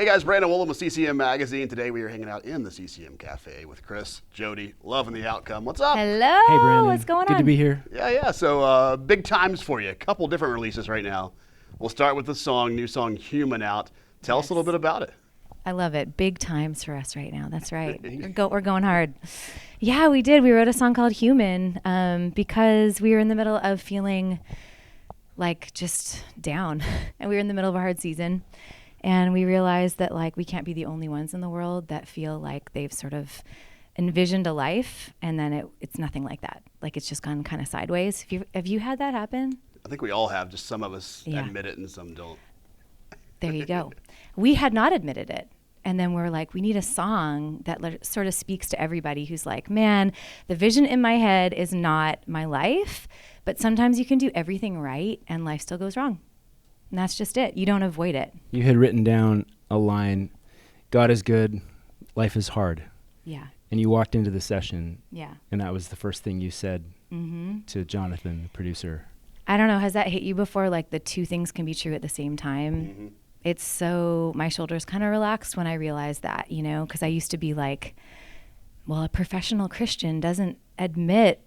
Hey guys, Brandon Woolham with CCM Magazine. Today we are hanging out in the CCM Cafe with Chris, Jodi, loving the outcome. What's up? Hello. Hey, Brandon. What's going on? Good to be here. Yeah. So big times for you. A couple different releases right now. We'll start with the new song, Human Out. Tell us a little bit about it. I love it. Big times for us right now. That's right. We're going hard. Yeah, we did. We wrote a song called Human because we were in the middle of feeling like just down. And we were in the middle of a hard season. And we realized that like we can't be the only ones in the world that feel like they've sort of envisioned a life and then it's nothing like that. Like it's just gone kind of sideways. Have you had that happen? I think we all have. Just some of us admit it and some don't. There you go. We had not admitted it. And then we're like, we need a song that sort of speaks to everybody who's like, man, the vision in my head is not my life, but sometimes you can do everything right and life still goes wrong. And that's just it. You don't avoid it. You had written down a line, God is good, life is hard. Yeah. And you walked into the session. Yeah. And that was the first thing you said to Jonathan, the producer. I don't know. Has that hit you before? Like the two things can be true at the same time. Mm-hmm. It's so, my shoulders kind of relaxed when I realized that, you know, because I used to be like, well, a professional Christian doesn't admit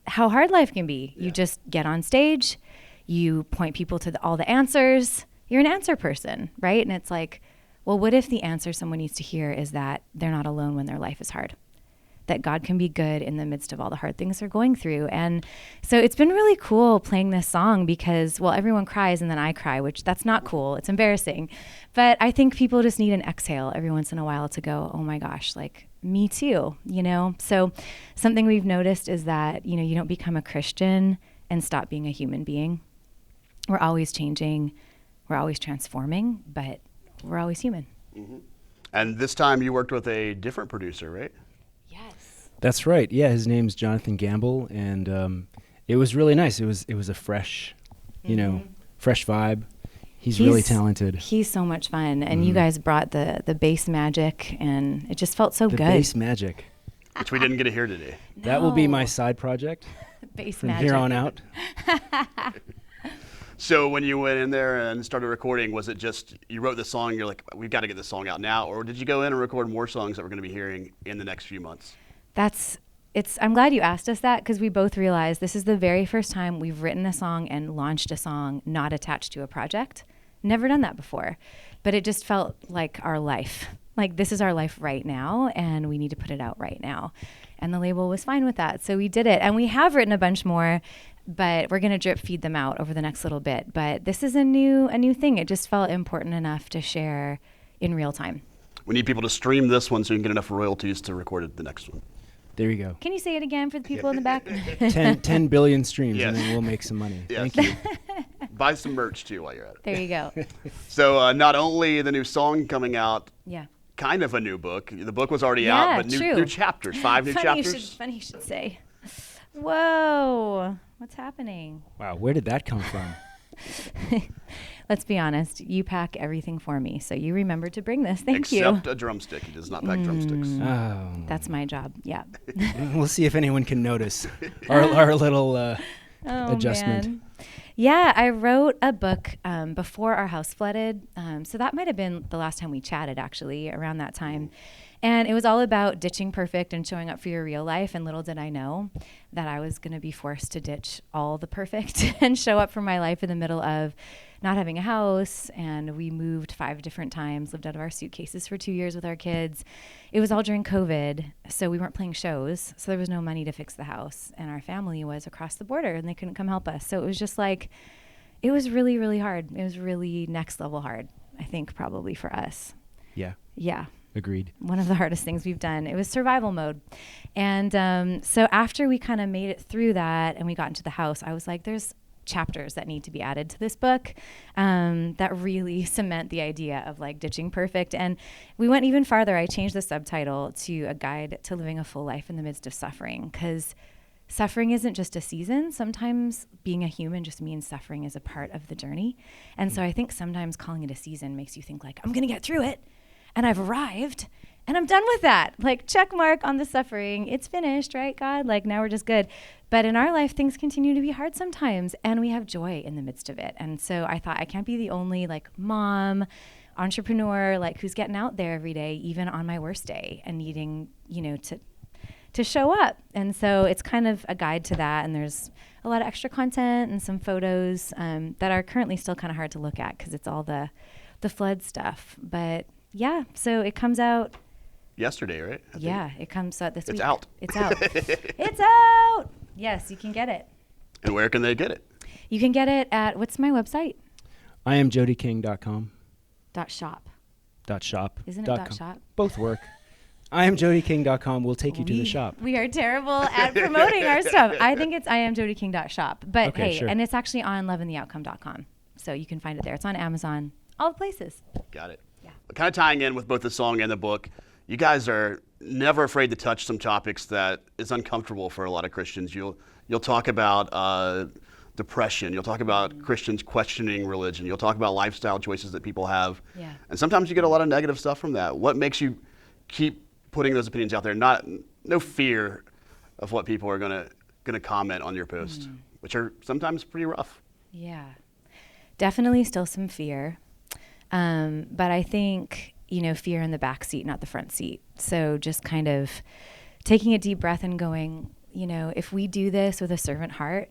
how hard life can be. Yeah. You just get on stage, you point people to all the answers. You're an answer person, right? And it's like, well, what if the answer someone needs to hear is that they're not alone when their life is hard? That God can be good in the midst of all the hard things they're going through. And so it's been really cool playing this song because, well, everyone cries and then I cry, which that's not cool. It's embarrassing. But I think people just need an exhale every once in a while to go, oh my gosh, like me too, you know? So something we've noticed is that, you know, you don't become a Christian and stop being a human being. We're always changing, we're always transforming, but we're always human. Mm-hmm. And this time you worked with a different producer, right? Yes. That's right. Yeah, his name's Jonathan Gamble, and it was really nice. It was a fresh, fresh vibe. He's really talented. He's so much fun, and you guys brought the bass magic, and it just felt so good. The bass magic, which we didn't get to hear today. No. That will be my side project. Bass from magic. here on out. So when you went in there and started recording, was it just you wrote the song, you're like, we've got to get this song out now, or did you go in and record more songs that we're going to be hearing in the next few months? I'm glad you asked us that because we both realized this is the very first time we've written a song and launched a song not attached to a project. Never done that before, but it just felt like our life. Like this is our life right now and we need to put it out right now. And the label was fine with that. So we did it. And we have written a bunch more, but we're going to drip feed them out over the next little bit. But this is a new thing. It just felt important enough to share in real time. We need people to stream this one so you can get enough royalties to record the next one. There you go. Can you say it again for the people in the back? 10 billion streams, yes. And then we'll make some money. Yes. Thank you. Buy some merch too while you're at it. There you go. So not only the new song coming out, Yeah. kind of a new book. The book was already out, but new chapters, 5 new chapters. Funny you should say. Whoa, what's happening? Wow, where did that come from? Let's be honest. You pack everything for me, so you remembered to bring this. Thank you. Except a drumstick. He does not pack drumsticks. Oh. That's my job. Yeah. We'll see if anyone can notice our little adjustment. Man. Yeah, I wrote a book before our house flooded. So that might have been the last time we chatted, actually, around that time. And it was all about ditching perfect and showing up for your real life. And little did I know that I was going to be forced to ditch all the perfect and show up for my life in the middle of not having a house. And we moved 5 different times, lived out of our suitcases for 2 years with our kids. It was all during COVID. So we weren't playing shows. So there was no money to fix the house. And our family was across the border and they couldn't come help us. So it was just like, it was really, really hard. It was really next level hard, I think, probably for us. Yeah. Yeah. Agreed. One of the hardest things we've done. It was survival mode. And so after we kind of made it through that and we got into the house, I was like, there's chapters that need to be added to this book that really cement the idea of like ditching perfect. And we went even farther. I changed the subtitle to A Guide to Living a Full Life in the Midst of Suffering, because suffering isn't just a season. Sometimes being a human just means suffering is a part of the journey. And so I think sometimes calling it a season makes you think like, I'm going to get through it. And I've arrived and I'm done with that. Like, check mark on the suffering. It's finished, right, God? Like, now we're just good. But in our life, things continue to be hard sometimes, and we have joy in the midst of it. And so I thought I can't be the only like mom entrepreneur, like who's getting out there every day, even on my worst day, and needing, to show up. And so it's kind of a guide to that. And there's a lot of extra content and some photos that are currently still kind of hard to look at because it's all the flood stuff. But yeah, so it comes out yesterday, right? Yeah, it comes out this week. It's out. It's out. It's out. Yes, you can get it. And where can they get it? You can get it at, what's my website? IamJodiKing.com. .shop. .shop. Isn't it .com. .shop? Both work. IamJodiKing.com will take you to the shop. We are terrible at promoting our stuff. I think it's IamJodiKing.shop. But Okay, hey, sure. and it's actually on loveandtheoutcome.com. So you can find it there. It's on Amazon, all the places. Got it. Yeah. Kind of tying in with both the song and the book, you guys are never afraid to touch some topics that is uncomfortable for a lot of Christians. You'll talk about depression. You'll talk about Christians questioning religion. You'll talk about lifestyle choices that people have. Yeah. And sometimes you get a lot of negative stuff from that. What makes you keep putting those opinions out there? No fear of what people are gonna comment on your post, which are sometimes pretty rough. Yeah. Definitely still some fear. But I think, fear in the back seat, not the front seat. So just kind of taking a deep breath and going, if we do this with a servant heart,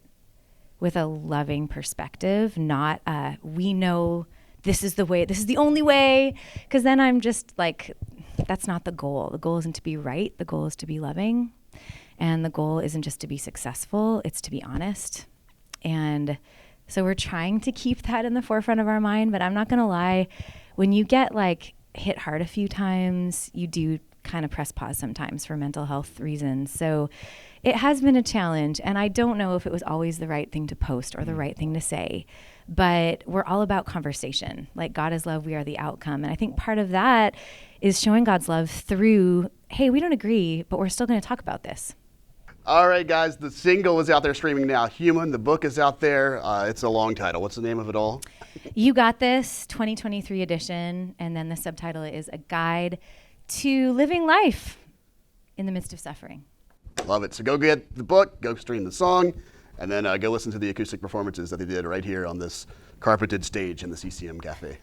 with a loving perspective, not we know this is the way, this is the only way, because then I'm just like, that's not the goal. The goal isn't to be right. The goal is to be loving. And the goal isn't just to be successful, it's to be honest. And so we're trying to keep that in the forefront of our mind, but I'm not going to lie, when you get hit hard a few times, you do kind of press pause sometimes for mental health reasons. So it has been a challenge, and I don't know if it was always the right thing to post or the right thing to say, but we're all about conversation. Like, God is love, we are the outcome. And I think part of that is showing God's love through, hey, we don't agree, but we're still going to talk about this. All right, guys, the single is out there streaming now. Human, the book is out there. It's a long title. What's the name of it all? You Got This, 2023 edition. And then the subtitle is A Guide to Living Life in the Midst of Suffering. Love it. So go get the book, go stream the song, and then go listen to the acoustic performances that they did right here on this carpeted stage in the CCM Cafe.